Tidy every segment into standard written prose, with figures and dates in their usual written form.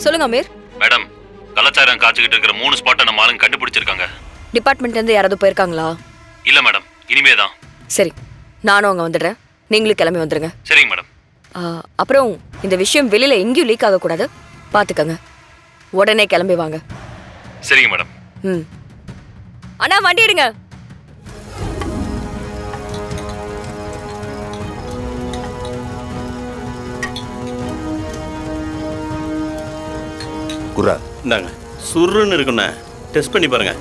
சொல்லுங்க அமீர். மேடம், கலாச்சாரம் காய்ச்சிக்கிட்டு இருக்கிற 3 ஸ்பாட்டை நம்ம ஆளுங்க கண்டுபிடிச்சிருக்காங்க. டிபார்ட்மெண்ட்ல இருந்து யாராவது போயிருக்காங்களா? இல்ல மேடம், இனிமே தான். சரி, நானும் அங்க வந்துடுறேன். நீங்களும் கிளம்பி வந்துருங்க. சரிங்க மேடம். அப்புறம் இந்த விஷயம் வெளியில எங்கேயும் லீக் ஆகக்கூடாது, பாத்துக்கங்க. உடனே கிளம்பி வாங்க. சரிங்க மேடம். ம். அண்ணா வண்டி எடுங்க. குரா இந்தாங்க, சுருன்னு இருக்குண்ணே, டெஸ்ட் பண்ணி பாருங்க.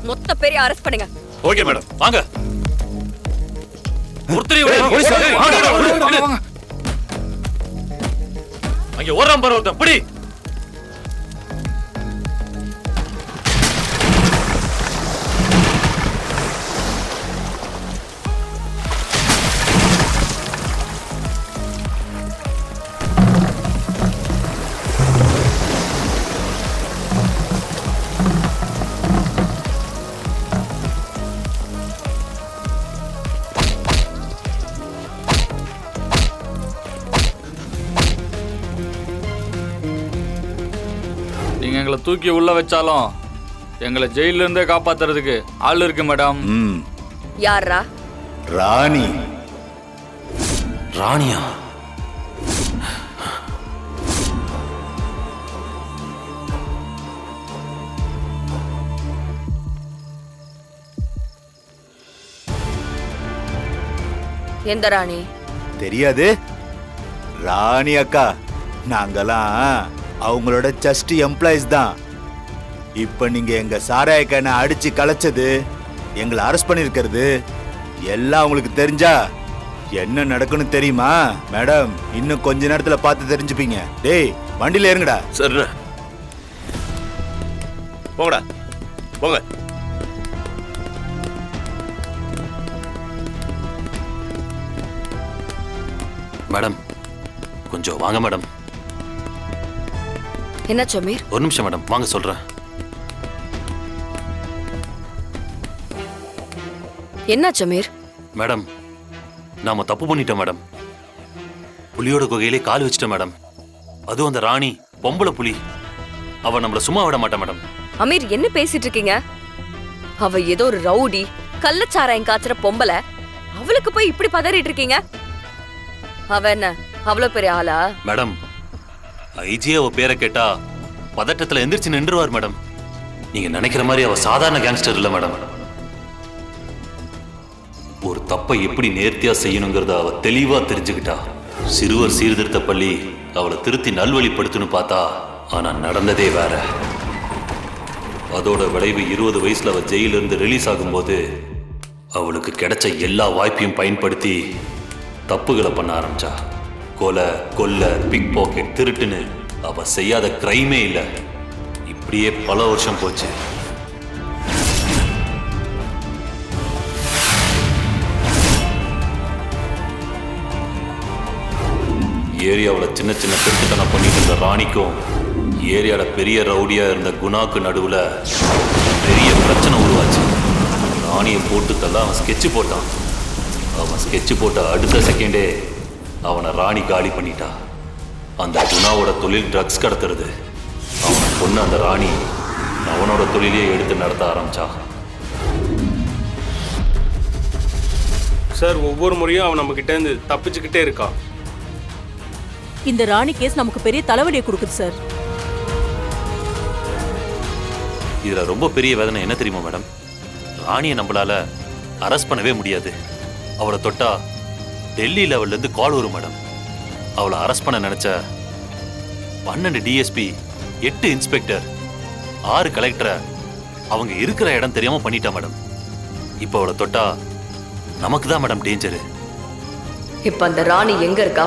மொத்த பேரையும் அரெஸ்ட் பண்ணுங்க. Okay madam. வாங்க. அங்க ஓடுறான் பாரு ஒருத்தன், பிடி. நீங்க எங்களை தூக்கி உள்ள வச்சாலும் எங்களை ஜெயில இருந்தே காப்பாத்துறதுக்கு ஆள் இருக்கு மேடம். யாரா? ராணி. ராணியா? எந்த ராணி? தெரியாது. ராணி அக்கா, நாங்கெல்லாம் அவங்களோட ஜஸ்ட் எம்ப்ளாயிஸ் தான். இப்ப நீங்க எங்க சாராயக்கான அடிச்சு கலைச்சது, எங்களை அரெஸ்ட் பண்ணிருக்கிறது எல்லாம் உங்களுக்கு தெரிஞ்சா என்ன நடக்குன்னு தெரியுமா மேடம்? இன்னும் கொஞ்ச நேரத்துல பார்த்து தெரிஞ்சுப்பீங்க. டேய், வண்டியில ஏறுங்கடா. சரிண்ணே, போங்கடா, போங்க. மேடம், கொஞ்சம் வாங்க மேடம். என்ன சமீர்? ஒரு நிமிஷம் மேடம், வாங்க சொல்றேன். என்ன சமீர்? மேடம், நாம தப்பு பண்ணிட்டோம் மேடம். புலியோட குகையிலே கால் வச்சிட்டோம் மேடம். அதுவும் அந்த ராணி பொம்பளை புலி. அவ நம்மள சும்மா விட மாட்டா மேடம். அமீர், என்ன பேசிட்டு இருக்கீங்க? அவ ஏதோ ஒரு ரவுடி, கள்ளச்சாராயம் காய்ச்சற பொம்பளை. அவளுக்கு போய் இப்படி பதறிட்டு இருக்கீங்க? அவ என்ன அவ்வளவு பெரிய ஆளா? மேடம், ஐஜி அவ பேரை கேட்டா பதட்டத்துல எந்திரிச்சு நின்றுவார் மேடம். நீங்க நினைக்கிற மாதிரி அவ சாதாரண கேங்ஸ்டர் இல்ல மேடம். ஒரு தப்பை எப்படி நேர்த்தியா செய்யணுங்கிறத அவ தெளிவா தெரிஞ்சுக்கிட்டா. சிறுவர் சீர்திருத்த பள்ளி அவளை திருத்தி நல்வழிப்படுத்தணும் பார்த்தா, ஆனா நடந்ததே வேற. அதோட விளைவு 20 வயசுல அவ ஜெயிலிருந்து ரிலீஸ் ஆகும்போது அவளுக்கு கிடைச்ச எல்லா வாய்ப்பையும் பயன்படுத்தி தப்புகளை பண்ண ஆரம்பிச்சா. கொலை, கொல்ல, பிக் பாக்கெட், திருட்டுன்னு அவ செய்யாத கிரைமே இல்லை. இப்படியே பல வருஷம் போச்சு. ஏரியாவில் சின்ன சின்ன திருட்டுத்தனம் பண்ணிட்டு இருந்த ராணிக்கும் ஏரியால பெரிய ரவுடியா இருந்த குணாக்கு நடுவுல பெரிய பிரச்சனை உருவாச்சு. ராணியை போட்டு தள்ள அவன் ஸ்கெட்சு போட்டான். அவன் ஸ்கெட்சு போட்ட அடுத்த செகண்டே அவனை ராணி காலி பண்ணிட்டா. அந்த குணாவோட தொழில் ட்ரக்ஸ் கடத்துறது. அவனை கொண்டு அந்த ராணி அவனோட தொழிலையே எடுத்து நடத்த ஆரம்பிச்சா. சார், ஒவ்வொரு முறையும் அவன் நம்ம கிட்ட இருந்து தப்பிச்சுக்கிட்டே இருக்கான். இந்த ராணி கேஸ் நமக்கு பெரிய தலைவலியை கொடுக்குது சார். இதுல ரொம்ப பெரிய வேதனை என்ன தெரியுமா மேடம்? ராணியை நம்மளால அரெஸ்ட் பண்ணவே முடியாது. அவளை தொட்டா டெல்லி லெவல்ல இருந்து கால் வரும் மேடம். அவளை அரெஸ்ட் பண்ண நினைச்ச 12 டிஎஸ்பி, 8 இன்ஸ்பெக்டர், 6 கலெக்டரை அவங்க இருக்கிற இடம் தெரியாம பண்ணிட்டா மேடம். இப்ப அவளை தொட்டா நமக்கு தான் மேடம் டேஞ்சரு. இப்ப அந்த ராணி எங்க இருக்கா?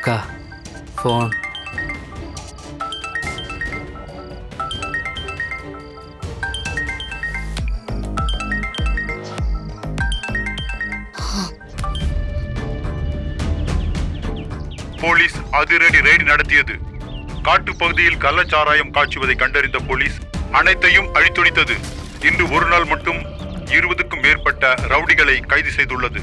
அக்கா ஃபோன். போலீஸ் அதிரடி ரெய்டு நடத்தியது. காட்டுப்பகுதியில் கள்ளச்சாராயம் காய்ச்சுவதை கண்டறிந்த போலீஸ் அனைத்தையும் அழித்தொழித்தது. இன்று ஒரு நாள் மட்டும் 20க்கும் மேற்பட்ட ரவுடிகளை கைது செய்துள்ளது.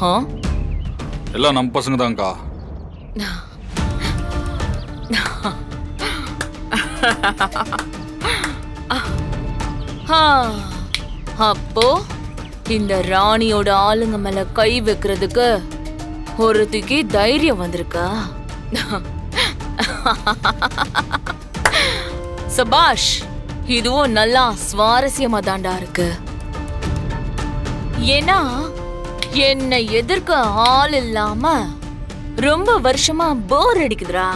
ஆ? எல்லாம் நம்ம பசங்க தான்க்கா. அப்போ இந்த ராணியோட ஆளுங்க மேல கை வைக்கிறதுக்கு ஒருத்திக்கு தைரியம் வந்திருக்கா? சபாஷ், இதுவும் நல்லா சுவாரஸ்யமா தாண்டா இருக்கு. ஏன்னா என்னை எதிர்க்க ஆள் இல்லாம ரொம்ப வருஷமா போர் அடிக்குதுடா.